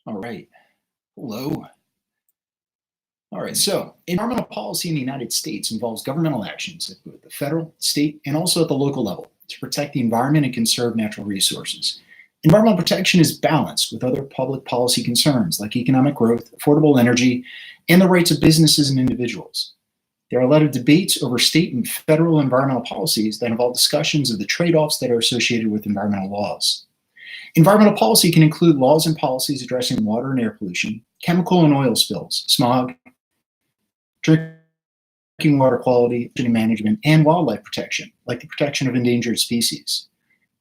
All right. Hello. All right. So, environmental policy in the United States involves governmental actions at both the federal, state, and also at the local level to protect the environment and conserve natural resources. Environmental protection is balanced with other public policy concerns like economic growth, affordable energy, and the rights of businesses and individuals. There are a lot of debates over state and federal environmental policies that involve discussions of the trade offs that are associated with environmental laws. Environmental policy can include laws and policies addressing water and air pollution, chemical and oil spills, smog, drinking water quality, energy management, and wildlife protection, like the protection of endangered species.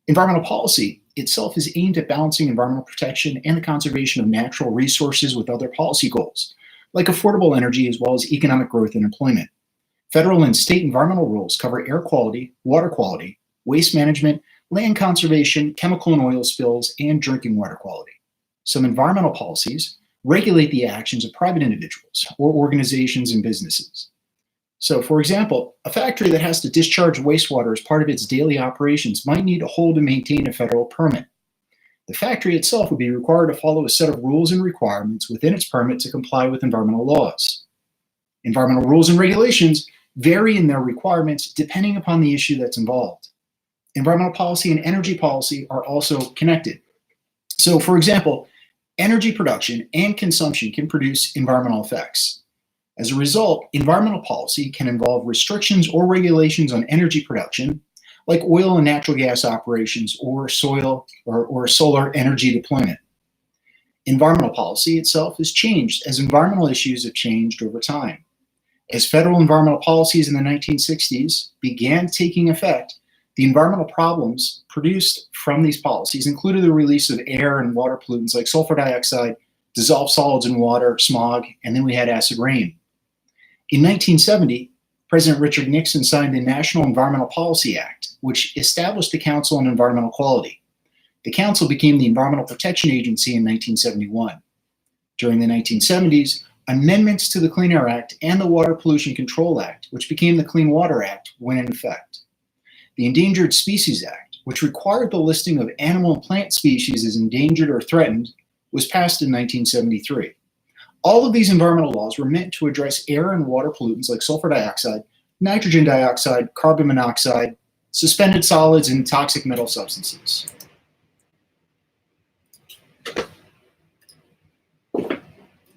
Environmental policy itself is aimed at balancing environmental protection and the conservation of natural resources with other policy goals, like affordable energy as well as economic growth and employment. Federal and state environmental rules cover air quality, water quality, waste management, land conservation, chemical and oil spills, and drinking water quality. Some environmental policies regulate the actions of private individuals or organizations and businesses. So, for example, a factory that has to discharge wastewater as part of its daily operations might need to hold and maintain a federal permit. The factory itself would be required to follow a set of rules and requirements within its permit to comply with environmental laws. Environmental rules and regulations vary in their requirements depending upon the issue that's involved. Environmental policy and energy policy are also connected. So, for example, energy production and consumption can produce environmental effects. As a result, environmental policy can involve restrictions or regulations on energy production, like oil and natural gas operations or soil or solar energy deployment. Environmental policy itself has changed as environmental issues have changed over time. As federal environmental policies in the 1960s began taking effect, the environmental problems produced from these policies included the release of air and water pollutants like sulfur dioxide, dissolved solids in water, smog, and then we had acid rain. In 1970, President Richard Nixon signed the National Environmental Policy Act, which established the Council on Environmental Quality. The council became the Environmental Protection Agency in 1971. During the 1970s, amendments to the Clean Air Act and the Water Pollution Control Act, which became the Clean Water Act, went into effect. The Endangered Species Act, which required the listing of animal and plant species as endangered or threatened, was passed in 1973. All of these environmental laws were meant to address air and water pollutants like sulfur dioxide, nitrogen dioxide, carbon monoxide, suspended solids, and toxic metal substances.